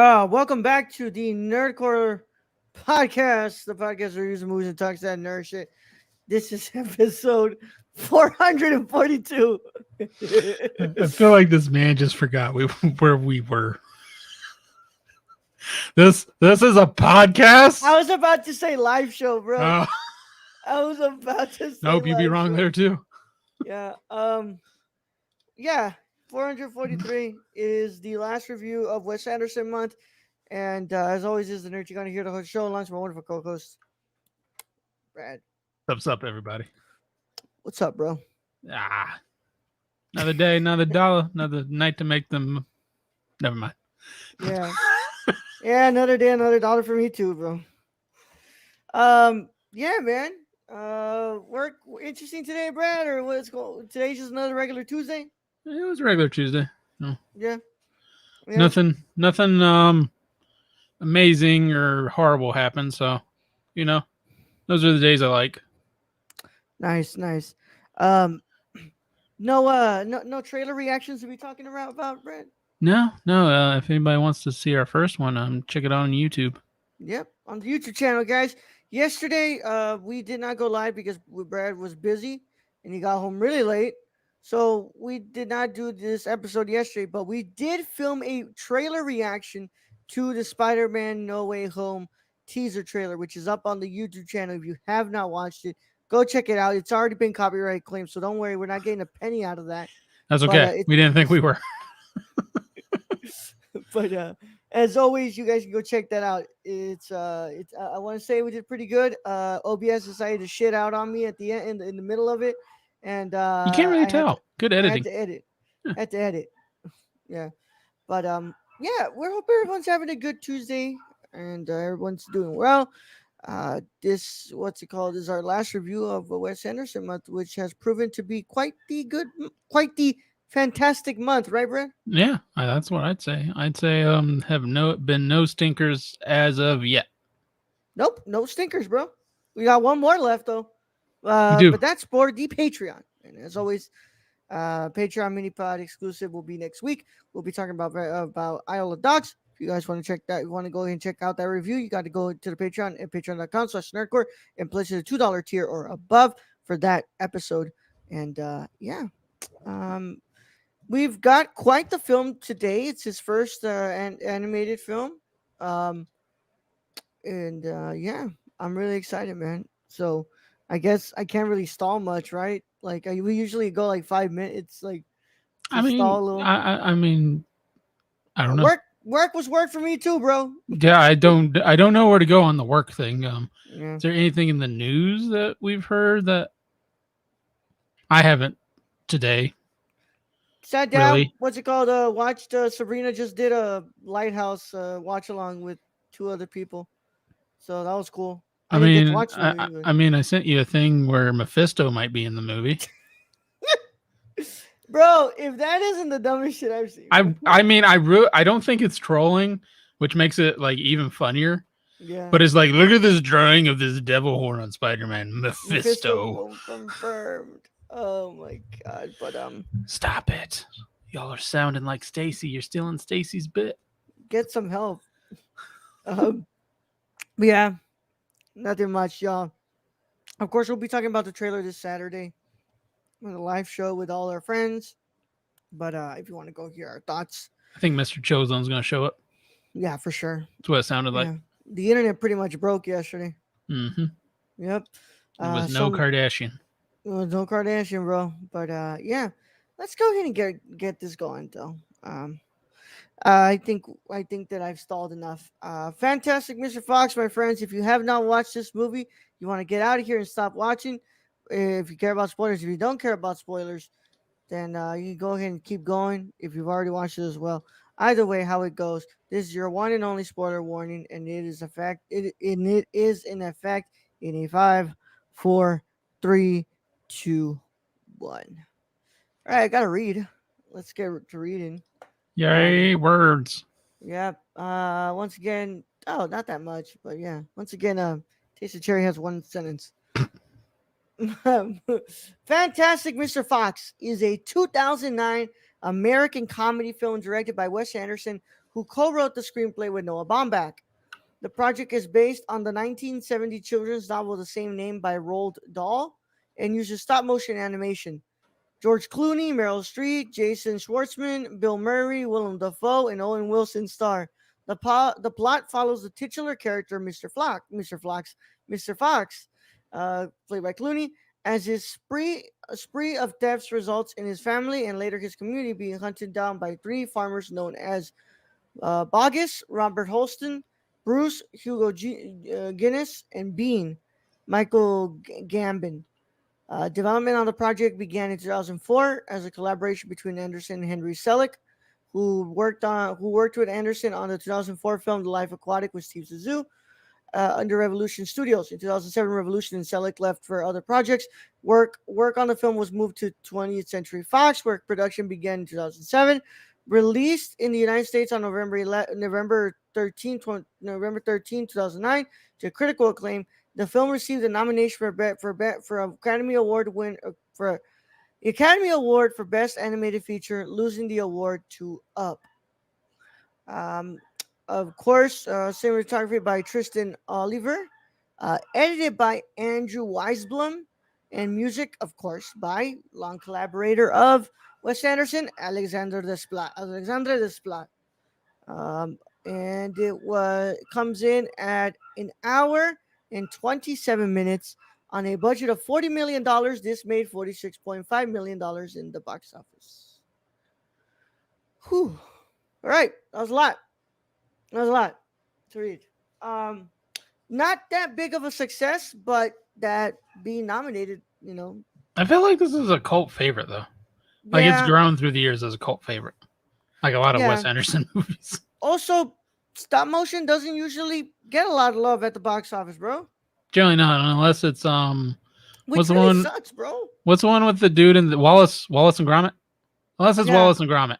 Welcome back to the Nerdcore podcast, the podcast where we use movies and talks that nerd shit. This is episode 442. I feel like this man just forgot where we were. This is a podcast. I was about to say live show, bro. Oh, I was about to say nope, you'd be live wrong show. there too. Yeah. Yeah. 443 is the last review of Wes Anderson Month. And as always, is the nerd you're going to hear the whole show. Lunch, my wonderful co-host, Brad. What's up, everybody? What's up, bro? Another day, another dollar, another night to make them. Never mind. Yeah. Yeah, another day, another dollar for me too, bro. Yeah, man. Work interesting today, Brad, or what's going? Today's just another regular Tuesday. It was a regular Tuesday. No. Yeah. Nothing amazing or horrible happened. So, those are the days I like. Nice. No trailer reactions to be talking about, Brad. No. If anybody wants to see our first one, check it out on YouTube. Yep, on the YouTube channel, guys. Yesterday, we did not go live because Brad was busy and he got home really late. So we did not do this episode yesterday, but we did film a trailer reaction to the Spider-Man No Way Home teaser trailer, which is up on the YouTube channel. If you have not watched it, go check it out. It's already been copyright claimed, so don't worry. We're not getting a penny out of that. That's okay. We didn't think we were. But as always, you guys can go check that out. It's I want to say we did pretty good. OBS decided to shit out on me at the end in the middle of it, and you can't really tell. Good editing. I had to edit. Yeah, but yeah, we hope everyone's having a good Tuesday and everyone's doing well. This is our last review of Wes Anderson Month, which has proven to be quite the fantastic month, right, Brad? Yeah, that's what I'd say. I'd say have been no stinkers as of yet. Nope, no stinkers, bro. We got one more left though. We do. But that's for the Patreon. And as always, Patreon mini pod exclusive will be next week. We'll be talking about Isle of Dogs. If you guys want to check that, you want to go ahead and check out that review, you got to go to the Patreon at patreon.com/nerdcore and pledge to the $2 tier or above for that episode. And yeah. We've got quite the film today. It's his first animated film. Yeah, I'm really excited, man. So I guess I can't really stall much, right? Like we usually go like 5 minutes. Like stall a little. I mean, I don't know. Work was work for me too, bro. Yeah, I don't know where to go on the work thing. Yeah. Is there anything in the news that we've heard that I haven't today? Sat down. Really? What's it called? Watched Sabrina just did a Lighthouse watch along with 2 other people, so that was cool. I mean, I sent you a thing where Mephisto might be in the movie. Bro, if that isn't the dumbest shit I've seen. I don't think it's trolling, which makes it like even funnier. Yeah. But it's like, look at this drawing of this devil horn on Spider-Man. Mephisto confirmed. Oh my god! But stop it! Y'all are sounding like Stacy. You're stealing Stacy's bit. Get some help. But yeah, nothing much, y'all. Of course, we'll be talking about the trailer this Saturday on a live show with all our friends. But if you want to go hear our thoughts, I think Mr. Chozone's going to show up. Yeah, for sure. That's what it sounded like. The internet pretty much broke yesterday. Mm-hmm. Yep. It was no Kardashian. It was no Kardashian, bro. But yeah, let's go ahead and get this going, though. I think that I've stalled enough. Fantastic Mr. Fox, my friends. If you have not watched this movie, you want to get out of here and stop watching. If you care about spoilers, if you don't care about spoilers, then you can go ahead and keep going if you've already watched it as well. Either way, how it goes, this is your one and only spoiler warning, and it is in effect in a 5, 4, 3, 2, 1. All right, I gotta read. Let's get to reading. Yay, words. Yep. Once again, not that much, but yeah. Once again, Taste of Cherry has one sentence. Fantastic Mr. Fox is a 2009 American comedy film directed by Wes Anderson, who co-wrote the screenplay with Noah Baumbach. The project is based on the 1970 children's novel the same name by Roald Dahl and uses stop-motion animation. George Clooney, Meryl Streep, Jason Schwartzman, Bill Murray, Willem Dafoe, and Owen Wilson star. The plot follows the titular character, Mr. Fox, played by Clooney, as his spree of thefts results in his family and later his community being hunted down by three farmers known as Boggis, Robert Holston, Bruce, Hugo Guinness, and Bean, Michael Gambon. Development on the project began in 2004 as a collaboration between Anderson and Henry Selick, who worked with Anderson on the 2004 film The Life Aquatic with Steve Zissou under Revolution Studios. In 2007, Revolution and Selick left for other projects. Work on the film was moved to 20th Century Fox, where production began in 2007. Released in the United States on November 13, 2009, to critical acclaim. The film received a nomination for Academy Award for Academy Award for Best Animated Feature, losing the award to Up. Of course, cinematography by Tristan Oliver, edited by Andrew Weisblum, and music, of course, by long collaborator of Wes Anderson, Alexandre Desplat. And it comes in at an hour and 27 minutes on a budget of $40 million. This made $46.5 million in the box office. Whew. All right. That was a lot to read. Not that big of a success, but that being nominated, I feel like this is a cult favorite, though. Like, it's grown through the years as a cult favorite. Like a lot of Wes Anderson movies. Also, stop motion doesn't usually get a lot of love at the box office, bro. Generally not, unless it's Which really sucks, bro. What's the one with the dude in the Wallace and Gromit? Unless it's Wallace and Gromit.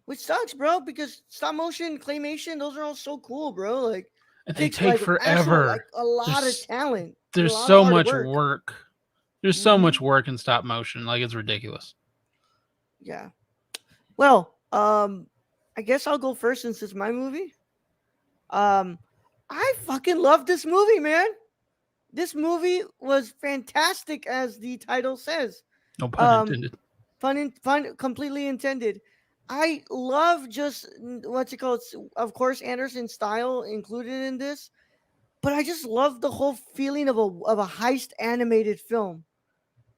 Which sucks, bro, because stop motion, claymation, those are all so cool, bro. Like, they take forever. A lot of talent. There's so much work. There's so much work in stop motion. Like, it's ridiculous. Yeah. Well, I guess I'll go first since it's my movie. I fucking love this movie, man. This movie was fantastic, as the title says. No pun intended. Fun, completely intended. I love just what's it called? Of course, Anderson's style included in this, but I just love the whole feeling of a heist animated film,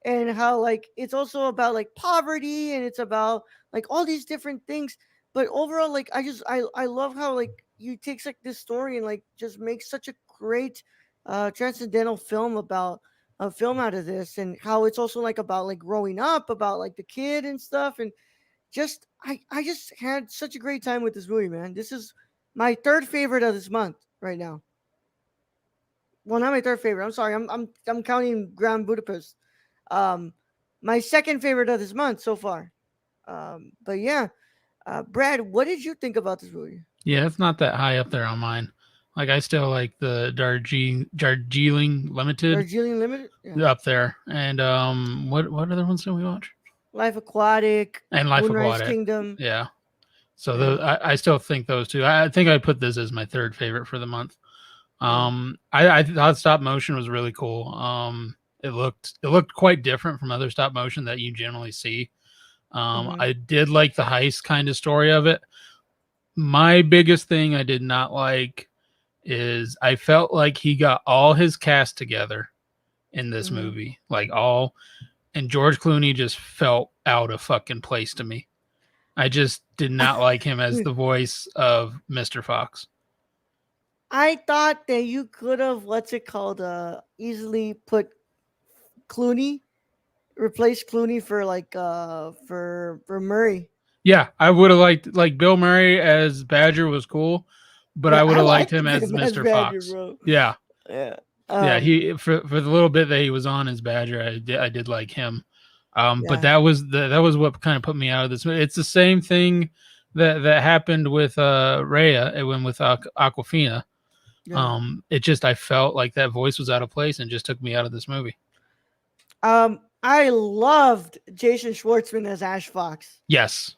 and how like it's also about like poverty and it's about like all these different things. But overall, like I love how like you takes like this story and like just makes such a great transcendental film about a film out of this, and how it's also like about like growing up, about like the kid and stuff, and just I just had such a great time with this movie, man. This is my third favorite of this month right now. Well, not my third favorite. I'm sorry. I'm counting Grand Budapest. My second favorite of this month so far. But yeah, Brad, what did you think about this movie? Yeah, it's not that high up there on mine. Like, I still like the Darjeeling Limited. Yeah. Up there. And what other ones did we watch? Life Aquatic and Life Moonrise Aquatic Kingdom. Yeah. So I still think those two. I think I put this as my third favorite for the month. I thought stop motion was really cool. It looked quite different from other stop motion that you generally see. I did like the heist kind of story of it. My biggest thing I did not like is I felt like he got all his cast together in this movie, and George Clooney just felt out of fucking place to me. I just did not like him as the voice of Mr. Fox. I thought that you could have easily put replace Clooney for for Murray. Yeah, I would have liked Bill Murray as Badger was cool, but I would have liked him as Mr. Fox. Bro. Yeah. Yeah. He for the little bit that he was on as Badger, I did like him. But that was what kind of put me out of this. It's the same thing that happened with Rhea. It went with Aquafina. Yeah. It just, I felt like that voice was out of place and just took me out of this movie. I loved Jason Schwartzman as Ashfox. Yes.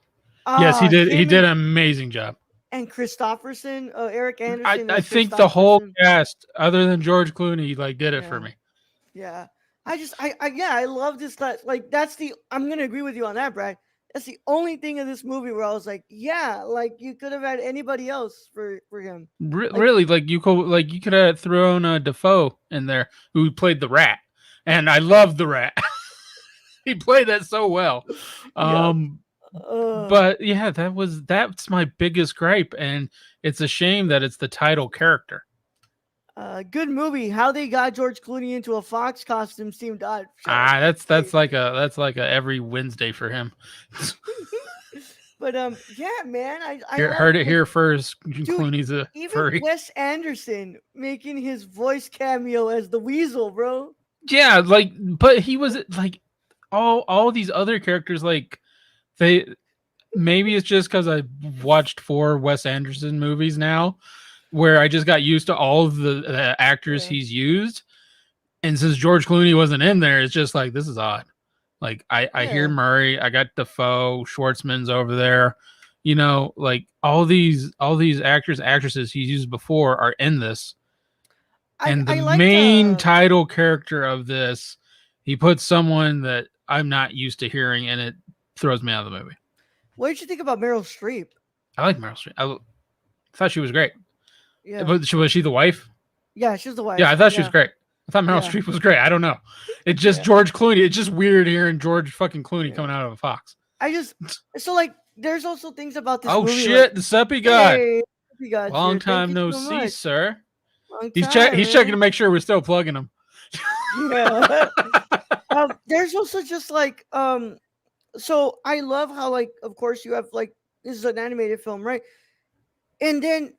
Yes, he did. He did an amazing job. and Christopherson, Eric I, Anderson I as think the whole Christopherson. cast, other than George Clooney, like did it for Yeah, me. yeah. Yeah, I love this. Like, that's the. I'm gonna agree with you on that, Brad. That's the only thing in this movie where I was like, yeah, like you could have had anybody else for him. Like, Really, like you could have thrown Defoe in there, who played the rat, and I love the rat. He played that so well. yeah, Um, uh, but yeah, that's my biggest gripe, and it's a shame that it's the title character. good movie. How they got George Clooney into a fox costume seemed odd. Shut up. Ah, that's Hey. that's like a that's like a every Wednesday for him. But yeah, man, I Here, love heard it like, here first. dude. Clooney's a Even furry. Wes Anderson making his voice cameo as the Weasel, bro. Yeah, like, but he was like all these other characters. Like they maybe it's just because I watched 4 Wes Anderson movies now, where I just got used to all of the actors Yeah, he's used. And since George Clooney wasn't in there, it's just like this is odd. Like I hear yeah. Murray, I got Defoe, Schwartzman's over there. Like all these actors, actresses he's used before are in this. And the I like main title character of this, he puts someone that I'm not used to hearing, and it throws me out of the movie. What did you think about Meryl Streep? I like Meryl Streep. I thought she was great. Yeah, But was she the wife? yeah, she's the Yeah, wife. I thought she was Yeah, great. I thought Meryl yeah, Streep was great. I don't know. It's just yeah, George Clooney. It's just weird hearing George fucking Clooney yeah. coming out of a fox. I just so like. There's also things about this Oh movie like, shit, the Seppy God. hey, you got Long here. Thank time you no so see, much. sir. Long He's time, he's checking to man. make sure we're still plugging him. Yeah. There's also just like so I love how, like, of course you have like, this is an animated film, right? And then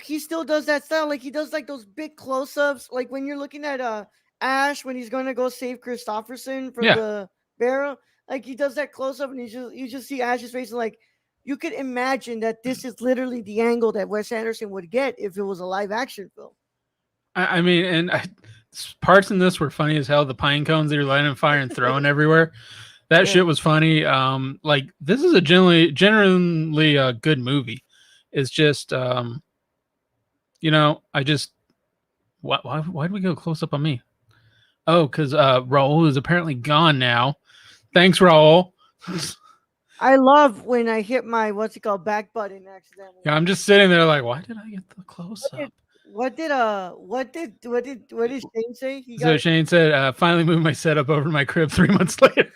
he still does that style, like he does like those big close-ups, like when you're looking at Ash when he's gonna go save Christopherson from Yeah. the barrel, like he does that close-up and you just see Ash's face, and like you could imagine that this is literally the angle that Wes Anderson would get if it was a live action film. I mean, parts in this were funny as hell. The pine cones that you're lighting on fire and throwing everywhere. That Yeah. shit was funny. Like this is a generally a good movie. It's just I just why did we go close up on me? Oh, because Raul is apparently gone now. Thanks, Raul. I love when I hit my what's it called back button accidentally. Yeah, I'm just sitting there like, why did I get the close up? What did Shane say? He So got Shane said, finally moved my setup over to my crib 3 months later.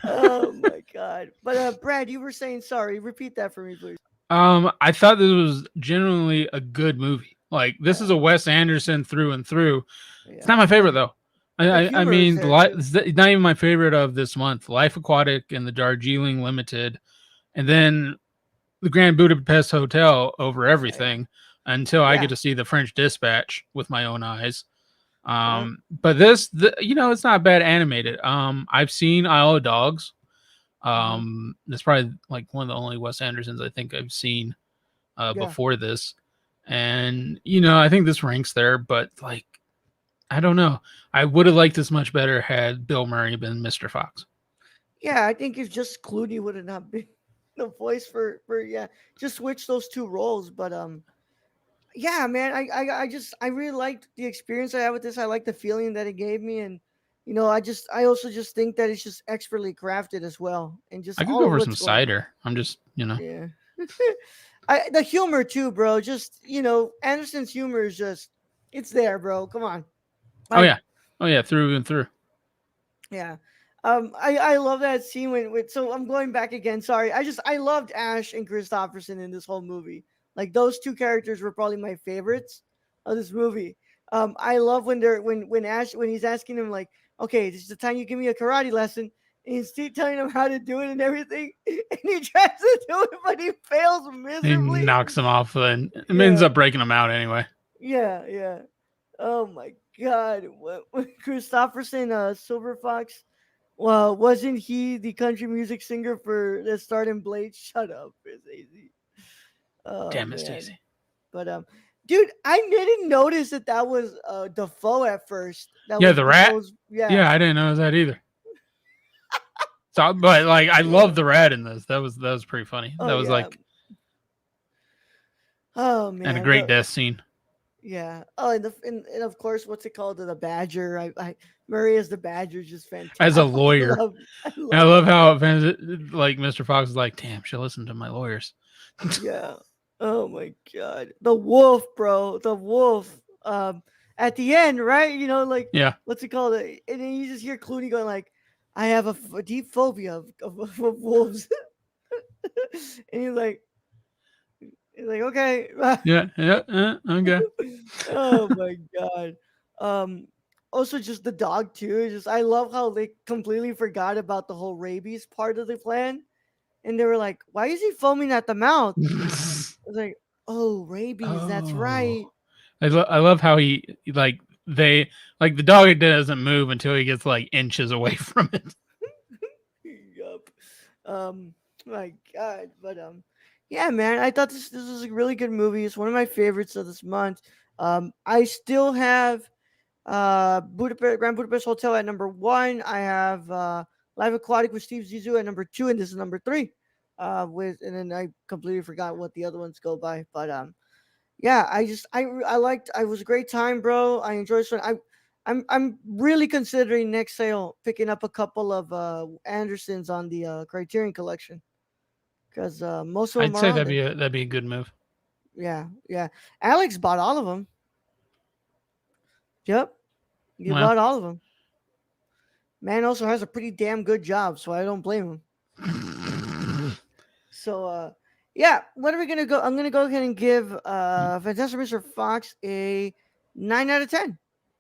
Oh my god! But Brad, you were saying sorry. Repeat that for me, please. I thought this was genuinely a good movie. Like this is a Wes Anderson through and through. Yeah. It's not my favorite though. I mean, it's not even my favorite of this month. Life Aquatic and the Darjeeling Limited, and then the Grand Budapest Hotel over everything until I get to see the French Dispatch with my own eyes. But it's not bad animated. I've seen Isle of Dogs. That's probably like one of the only Wes Andersons I think I've seen before this. And I think this ranks there, but like I don't know. I would have liked this much better had Bill Murray been Mr. Fox. Yeah, I think if just Clooney would have not been the voice for just switch those two roles. But yeah, man, I really liked the experience I had with this. I like the feeling that it gave me, and I also just think that it's just expertly crafted as well, and just I could all go of for what's some going on. cider. I'm just Yeah. The humor too, bro. Just Anderson's humor is just it's there, bro. Come on. Oh yeah, through and through. Yeah. I love that scene when so I'm going back again. Sorry. I loved Ash and Christopherson in this whole movie. Like those two characters were probably my favorites of this movie. I love when Ash when he's asking him like, okay, this is the time you give me a karate lesson. And he's still telling him how to do it and everything. And he tries to do it, but he fails He miserably. knocks him off and ends up breaking him out anyway. Yeah. Oh my god. What Christopherson, Silver Fox? Well, wasn't he the country music singer that starred in Blade? Shut up, Miss Daisy. Oh, Damn, Miss man. Daisy. But dude, I didn't notice that was Defoe at first. The rat. Yeah, I didn't notice that either. So, but like, I love the rat in this. That was pretty funny. Oh That was yeah. like, Oh and a man. great death scene Yeah. Oh, and of course, what's it called? The Badger. I Murray as the Badger is just fantastic. as a lawyer. I And I love love that how guy. like Mr. Fox is like, damn, she'll listen to my lawyers. Yeah. Oh my god. The wolf, bro. The wolf. At the end, right? Like Yeah. what's it called? And then you just hear Clooney going like, "I have a deep phobia of wolves," and he's like, "Okay." Yeah. Yeah. Okay. Oh my god. Um Also just the dog too. I love how they completely forgot about the whole rabies part of the plan. And they were like, why is he foaming at the mouth? I was like, oh, rabies, that's Oh. right. I love how like they like the dog doesn't move until he gets like inches away from it. Yup. My God. But yeah, man, I thought this was a really good movie. It's one of my favorites of this month. I still have Budapest Grand Budapest Hotel at number one. I have Live Aquatic with Steve Zissou at number two, and this is number three. And then I completely forgot what the other ones go by. But yeah, I liked. I was a great time, bro. I enjoyed it. I'm really considering next sale picking up a couple of Andersons on the Criterion collection because most of them I'd are say on there. that'd be a good move. Yeah, yeah. Alex bought all of them. Yep, you Well, bought all of them. Man also has a pretty damn good job, so I don't blame him. So yeah, what are we gonna go? I'm gonna go ahead and give Fantastic Mr. Fox a 9 out of 10.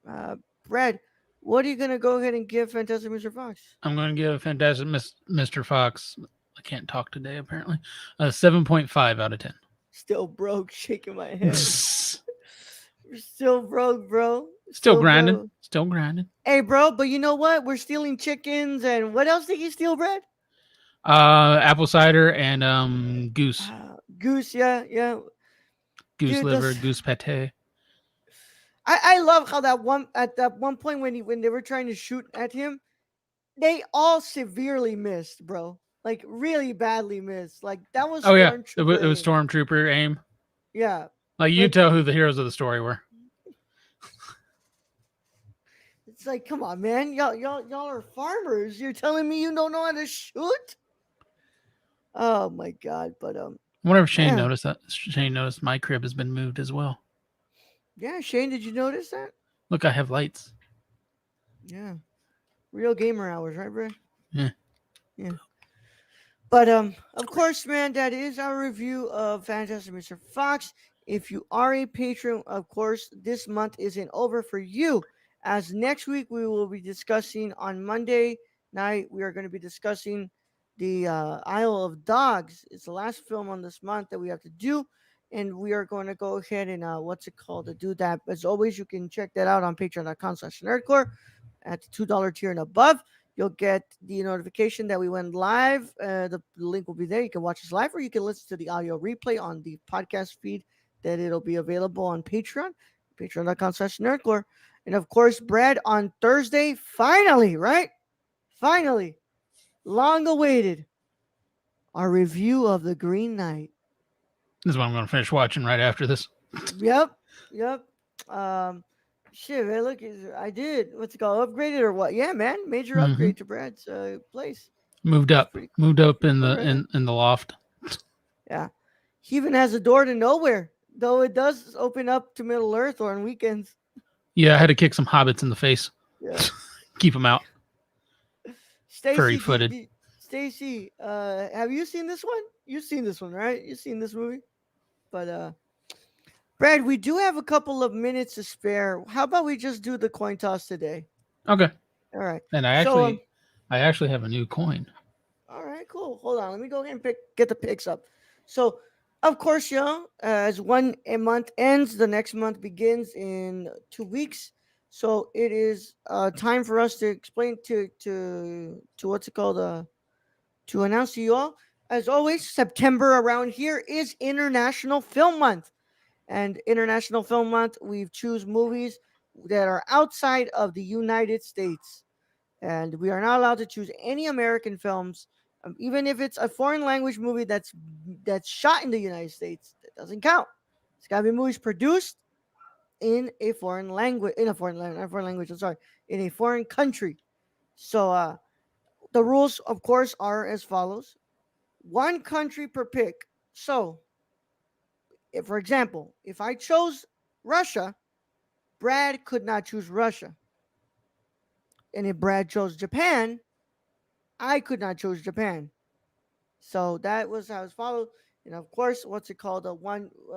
Uh Brad, what are you gonna go ahead and give Fantastic Mr. Fox? I'm going to give Fantastic Mr. Fox. I can't talk today apparently. 7.5 out of 10. Still broke, shaking my head. You're still broke, bro. Still Still grinding. broke. Still grinding. Hey, bro, but you know what? We're stealing chickens, and what else did you steal, Brad? Apple cider and goose. Goose, yeah, yeah. Goose Dude, liver, that's goose pate. I love how that one point when they were trying to shoot at him, they all severely missed, bro. Like really badly missed. Like that was Oh yeah, it stormtrooper was aim. Stormtrooper aim. Yeah. Like you Like tell who the heroes of the story were. it's like, come on, man. Y'all are farmers. You're telling me you don't know how to shoot? Oh my god. But I wonder if Shane yeah. noticed that. Shane noticed my crib has been moved as well. Yeah, Shane, did you notice that? Look, I have lights. Yeah. Real gamer hours, right, bro? Yeah. Yeah. But of course, man, that is our review of Fantastic Mr. Fox. If you are a patron, of course, this month isn't over for you. As next week we will be discussing on Monday night, we are going to be discussing the Isle of Dogs. It's the last film on this month that we have to do, and we are going to go ahead and what's it called to do that. As always, you can check that out on Patreon.com/Nerdcore at the $2 tier and above. You'll get the notification that we went live. The link will be there. You can watch us live, or you can listen to the audio replay on the podcast feed that it'll be available on Patreon, patreon.com/nerdcore. And of course, Brad, on Thursday, finally, right? Finally, long awaited, our review of The Green Knight. This is what I'm going to finish watching right after this. Yep, yep. Shit, man, look, I did. What's it called? Upgraded or what? Yeah, man, major upgrade to Brad's place. Moved That's up. pretty Moved up in cool, the right? in the loft. Yeah. He even has a door to nowhere, though it does open up to Middle Earth or on weekends. Yeah, I had to kick some hobbits in the face. Yeah. Keep them out. Stacy, Furry-footed. Stacy, have you seen this one? You've seen this one, right? You've seen this movie? But Brad, we do have a couple of minutes to spare. How about we just do the coin toss today? Okay. All right. And So, I actually have a new coin. all right, cool. Hold on. Let me go ahead and get the picks up. So, of course, as one month ends, the next month begins in 2 weeks. So it is time for us to explain to what's it called to announce to you all. As always, September around here is International Film Month, and International Film Month we choose movies that are outside of the United States. and we are not allowed to choose any American films, even if it's a foreign language movie that's shot in the United States. That doesn't count. It's got to be movies produced in a foreign language, not foreign language. I'm sorry, in a foreign country. So the rules, of course, are as follows: one country per pick. So, if, for example, if I chose Russia, Brad could not choose Russia, and if Brad chose Japan, I could not choose Japan. So that was how it's followed. And of course, what's it called?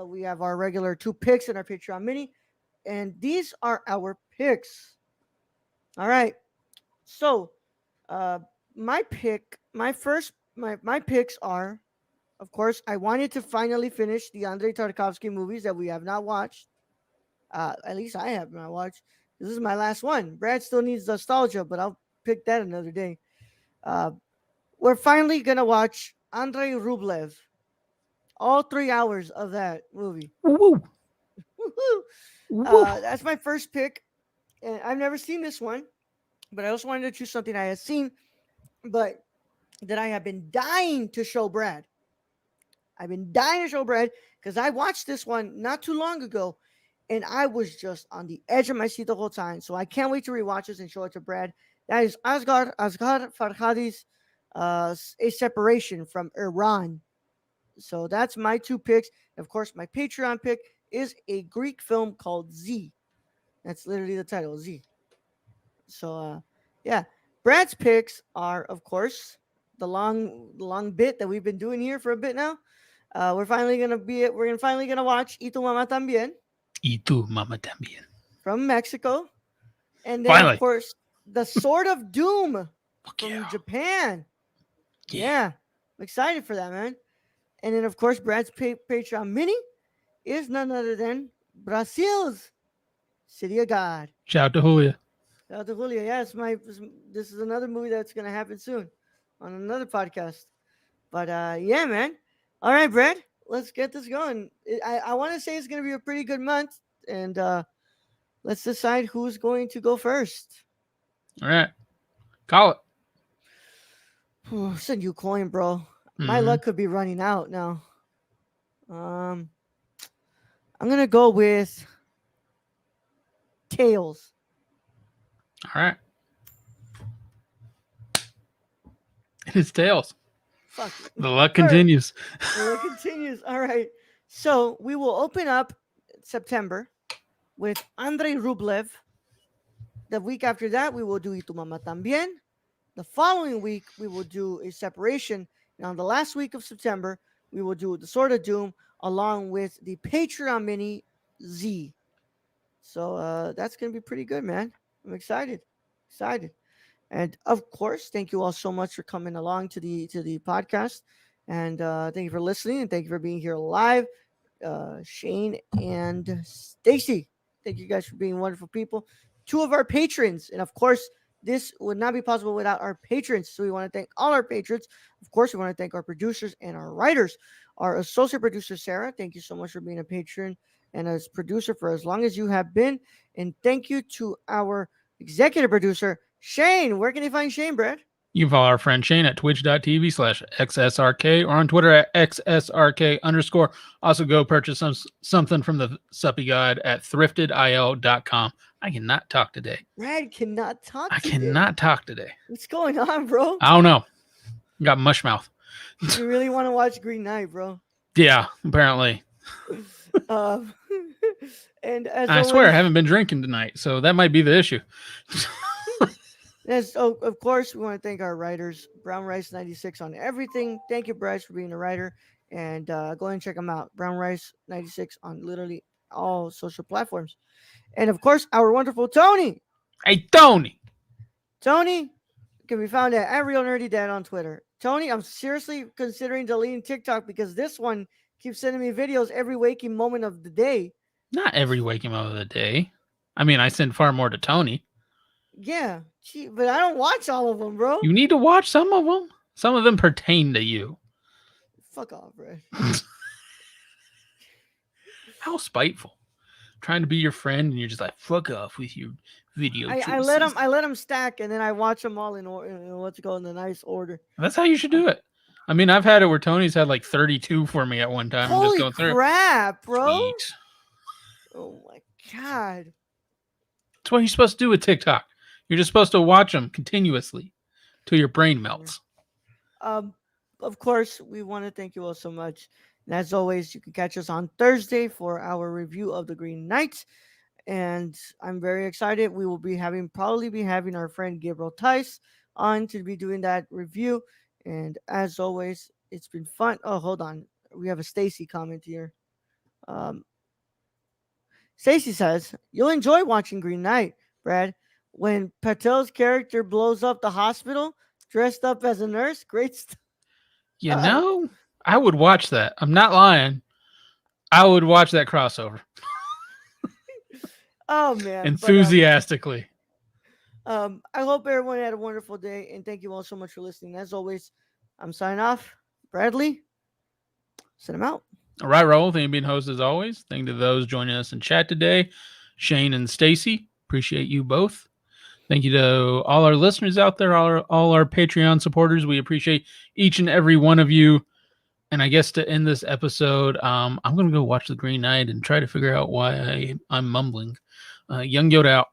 We have our regular two picks in our Patreon mini, and these are our picks. All right. So, uh, my picks are, of course, I wanted to finally finish the Andrei Tarkovsky movies that we have not watched. At least I have not watched. This is my last one. Brad still needs nostalgia, but I'll pick that another day. Uh, we're finally gonna watch Andrei Rublev. All 3 hours of that movie. Woo! Woohoo! Woo! That's my first pick, and I've never seen this one, but I also wanted to choose something I had seen, but that I have been dying to show Brad. I've been dying to show Brad because I watched this one not too long ago, and I was just on the edge of my seat the whole time. So I can't wait to rewatch this and show it to Brad. That is Asghar Farhadi's A Separation from Iran. So that's my two picks. Of course, my Patreon pick is a Greek film called Z. That's literally the title, Z. So yeah, Brad's picks are, of course, the long bit that we've been doing here for a bit now. We're finally gonna watch Y tu mamá también Y tu mamá también. from Mexico, and then Finally. of course the Sword of Doom Fuck from yeah. Japan. Yeah. Yeah, I'm excited for that, man. And then of course Brad's Patreon mini is none other than Brazil's City of God. Shout out to Julia. Shout out to Julia. Yeah, this is another movie that's gonna happen soon on another podcast. But yeah, man. All right, Brad. Let's get this going. I want to say it's gonna be a pretty good month, and let's decide who's going to go first. All right. Call it. Send you coin, bro. My luck could be running out now. I'm gonna go with Tails. All right. It is Tails. Fuck. The luck continues. The luck continues. All right. So we will open up September with Andrei Rublev. The week after that, we will do Y tu mamá también. The following week, we will do A Separation. And on the last week of September, we will do The Sword of Doom along with the Patreon mini Z. So that's going to be pretty good, man. I'm excited. Excited. And of course, thank you all so much for coming along to the podcast. And thank you for listening, and thank you for being here live. Shane and Stacy, thank you guys for being wonderful people. Two of our patrons, and of course, this would not be possible without our patrons. So we want to thank all our patrons. Of course, we want to thank our producers and our writers. Our associate producer, Sarah, thank you so much for being a patron and as producer for as long as you have been. And thank you to our executive producer, Shane. Where can you find Shane, Brad? You can follow our friend Shane at twitch.tv/XSRK or on Twitter at XSRK_. Also go purchase something from the Suppy God at thriftedil.com. I cannot talk today. Brad cannot talk today. Cannot talk today. What's going on, bro? I don't know. Got mush mouth. You really want to watch Green Knight, bro? Yeah, apparently. And as I always, swear I haven't been drinking tonight, so that might be the issue. Of course, we want to thank our writers, Brown Rice 96 on everything. Thank you, Bryce, for being a writer. And go ahead and check them out. Brown Rice 96 on literally all social platforms. And of course, our wonderful Tony. Hey, Tony. Tony can be found at Real Nerdy Dad on Twitter. Tony, I'm seriously considering deleting TikTok because this one keeps sending me videos every waking moment of the day. Not every waking moment of the day. I mean, I send far more to Tony. Yeah, but I don't watch all of them, bro. You need to watch some of them. Some of them pertain to you. Fuck off, bro. How spiteful. trying to be your friend, and you're just like, fuck off with your video choices. I let them stack, and then I watch them all in what's it called, in a nice order. That's how you should do it. I mean, I've had it where Tony's had like 32 for me at one time. Holy I'm just going through. crap, bro! Sweet. Oh my god! That's what you're supposed to do with TikTok. You're just supposed to watch them continuously till your brain melts. Of course, we want to thank you all so much. And as always, you can catch us on Thursday for our review of The Green Knight. And I'm very excited. We will probably be having our friend Gabriel Tice on to be doing that review. And as always, it's been fun. Oh, hold on. We have a Stacy comment here. Stacy says, "You'll enjoy watching Green Knight, Brad. When Patel's character blows up the hospital dressed up as a nurse, great stuff." You know, I would watch that. I'm not lying. I would watch that crossover. Oh man, enthusiastically. I hope everyone had a wonderful day, and thank you all so much for listening. As always, I'm signing off. Bradley, send him out. All right, Raul. Thank you for being host as always. Thank you to those joining us in chat today, Shane and Stacy. Appreciate you both. Thank you to all our listeners out there, all our Patreon supporters. We appreciate each and every one of you. And I guess to end this episode, I'm going to go watch The Green Knight and try to figure out why I'm mumbling. Young Yoda out.